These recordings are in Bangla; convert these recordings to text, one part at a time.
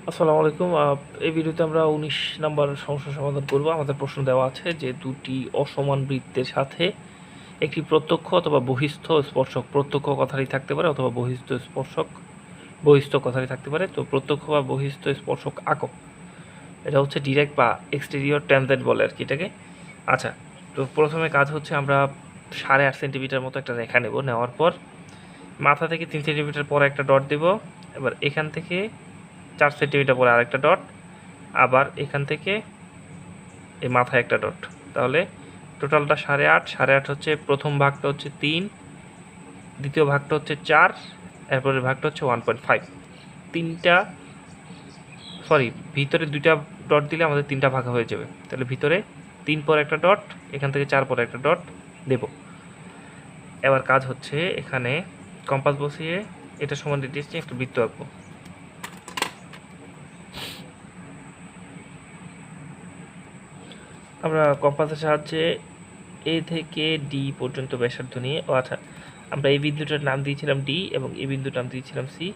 আসসালামু আলাইকুম। এই ভিডিওতে আমরা ১৯ নাম্বার সমস্যার সমাধান করব। আমাদের প্রশ্ন দেওয়া আছে যে দুটি অসমান বৃত্তের সাথে একটি প্রত্যক্ষ অথবা বহিস্থ স্পর্শক, প্রত্যক্ষ কথাটি থাকতে পারে অথবা বহিস্থ স্পর্শক বহিস্থ কথাটি থাকতে পারে। তো প্রত্যক্ষ বা বহিস্থ স্পর্শক আঁকো। এটা হচ্ছে ডিরেক্ট বা এক্সটেরিয়র ট্যানজেন্ট বলে আর কি এটাকে। আচ্ছা, তো প্রথমে কাজ হচ্ছে আমরা 8.5 সেন্টিমিটার মতো একটা রেখা নেব। নেওয়ার পর মাথা থেকে 3 সেন্টিমিটার পরে একটা ডট দেব। এবার এখান থেকে 4 সেন্টিমিটার পরে আরেকটা ডট, আবার এখান থেকে এই মাথায় একটা ডট। তাহলে টোটালটা 8.5। 8.5 হচ্ছে প্রথম ভাগটা হচ্ছে 3, দ্বিতীয় ভাগটা হচ্ছে 4, এরপরের ভাগটা হচ্ছে 1.5। তিনটা ভিতরে দুইটা ডট দিলে আমাদের তিনটা ভাগ হয়ে যাবে। তাহলে ভিতরে 3 পর একটা ডট, এখান থেকে 4 পর একটা ডট দেব। এবার কাজ হচ্ছে এখানে কম্পাস বসিয়ে এটা সমান রেডিয়াস নিয়ে একটা বৃত্ত আঁকবো। আমরা কম্পাসের সাহায্যে এ থেকে ডি পর্যন্ত ব্যাসার্ধ নিয়ে আচ্ছা, আমরা এই বিন্দুটার নাম দিয়েছিলাম ডি এবং এই বিন্দুর নাম দিয়েছিলাম সি।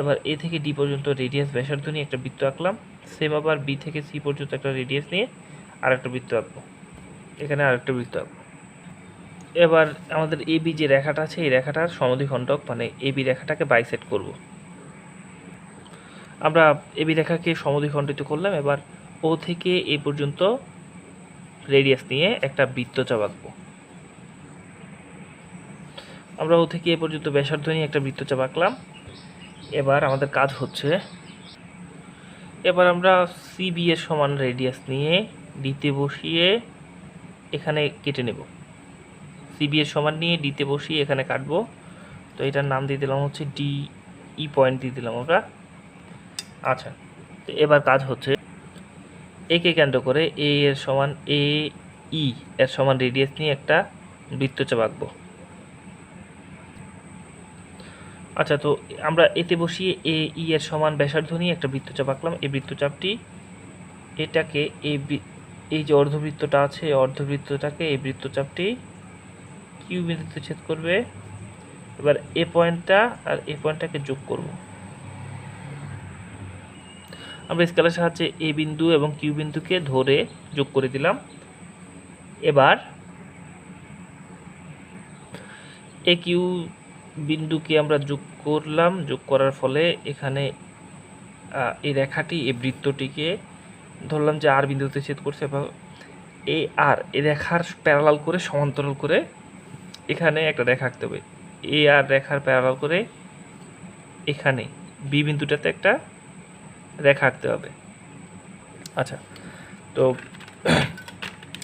এবার এ থেকে ডি পর্যন্ত রেডিয়াস ব্যাসার্ধ নিয়ে একটা বৃত্ত আঁকলাম। সেম আবার বি থেকে সি পর্যন্ত একটা রেডিয়াস নিয়ে আর একটা বৃত্ত আঁকবো। এখানে আরেকটা বৃত্ত আঁকবো। এবার আমাদের এ বি যে রেখাটা আছে এই রেখাটার সমদ্বিখণ্ডক মানে এ বি রেখাটাকে বাইসেক্ট করব। আমরা এ বি রেখাকে সমদ্বিখণ্ডিত করলাম। এবার ও থেকে এ পর্যন্ত রেডিয়াস নিয়ে একটা বৃত্তচাপ আঁকবো। আমরা ও থেকে এ পর্যন্ত ব্যাসার্ধ নিয়ে একটা বৃত্তচাপ আঁকলাম। এবার আমাদের কাজ হচ্ছে এবার আমরা সিবি এর সমান রেডিয়াস নিয়ে ডিতে বসিয়ে এখানে কেটে নেব। সিবি এর সমান নিয়ে ডিতে বসিয়ে এখানে কাটবো। তো এটার নাম দিয়ে দিলাম হচ্ছে ডি ই পয়েন্ট দিয়ে দিলাম আমরা। আচ্ছা, তো এবার কাজ হচ্ছে একে কেন্দ্র করে এ এর সমান এ ই এর সমান রেডিয়াস নিয়ে একটা বৃত্তচাপ আঁকবো। আচ্ছা, তো আমরা এতে বসিয়ে এ ই এর সমান ব্যাসার্ধ নিয়ে একটা বৃত্তচাপ আঁকলাম। এই বৃত্তচাপটি এটাকে এই যে অর্ধবৃত্তটা আছে এই অর্ধবৃত্তটাকে এই বৃত্তচাপটি কিউ বিন্দুতে ছেদ করবে। এবার এ পয়েন্টটা আর এ পয়েন্টটাকে যোগ করব। আমরা স্কেলের সাহায্যে এ বিন্দু এবং কিউ বিন্দুকে ধরে যোগ করে দিলাম। এবার এ কিউ বিন্দুকে আমরা যোগ করলাম। যোগ করার ফলে এখানে এই রেখাটি এই বৃত্তটিকে ধরলাম যে আর বিন্দুতে ছেদ করছে। এবং এই আর এই রেখার প্যারালাল করে সমান্তরাল করে এখানে একটা রেখা আঁকতে হবে। এ আর রেখার প্যারালাল করে এখানে বি বিন্দুটাতে একটা রেখা আঁকতে হবে। আচ্ছা, তো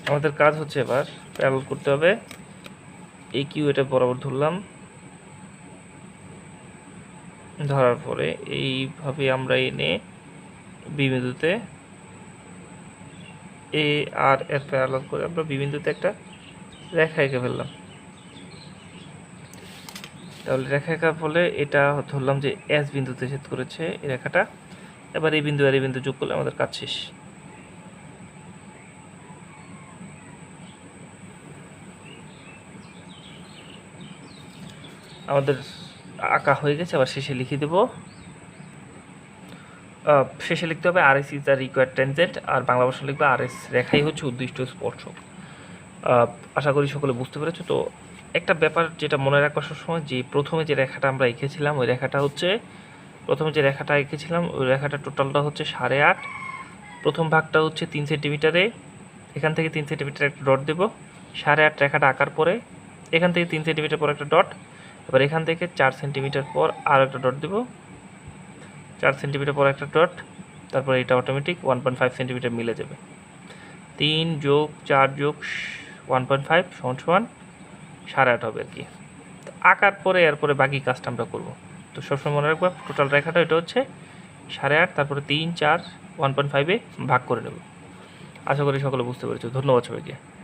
আমাদের কাজ হচ্ছে এবার প্যারালাল করতে হবে। এই কিউ এটা বরাবর ধরলাম। ধরার পরে এইভাবে আমরা এনে বি বিন্দুতে এ আর এর প্যারালাল করে আমরা বি বিন্দুতে একটা রেখা এঁকে ফেললাম। তাহলে রেখা আঁকার ফলে এটা ধরলাম যে এস বিন্দুতে ছেদ করেছে এই রেখাটা। এবার এই বিন্দু আর এই বিন্দু যোগ করলে আমাদের কাজ শেষ। আমাদের আঁকা হয়ে গেছে। আবার শেষে লিখে দেব। শেষে লিখতে হবে R S is the required tangent, আর বাংলা ভাষা লিখবে আর এস রেখাই হচ্ছে উদ্দিষ্ট স্পর্শক। আশা করি সকলে বুঝতে পেরেছো। তো একটা ব্যাপার যেটা মনে রাখবার সময় যে প্রথমে যে রেখাটা আমরা এঁকেছিলাম ওই রেখাটা হচ্ছে ওই রেখাটা টোটালটা হচ্ছে 8.5। প্রথম ভাগটা হচ্ছে 3 সেন্টিমিটারে, এখান থেকে 3 সেন্টিমিটার একটা ডট দেব। 8.5 রেখাটা আঁকার পরে এখান থেকে 3 সেন্টিমিটার পর একটা ডট, এবার এখান থেকে 4 সেন্টিমিটার পর আর একটা ডট দেব। 4 সেন্টিমিটার পর একটা ডট, তারপর এটা অটোমেটিক 1.5 সেন্টিমিটার মিলে যাবে। 3 যোগ 4 যোগ 1.5 সমান 8.5 হবে আর কি। আঁকার পরে এরপরে বাকি কাজটা আমরা করব। তো সবসময় মনে রাখবো টোটাল রেখাটা এটা হচ্ছে 8.5, তারপরে 3 4 1.5-এ ভাগ করে নেব। আশা করি সকলে বুঝতে পেরেছো। ধন্যবাদ সবাইকে।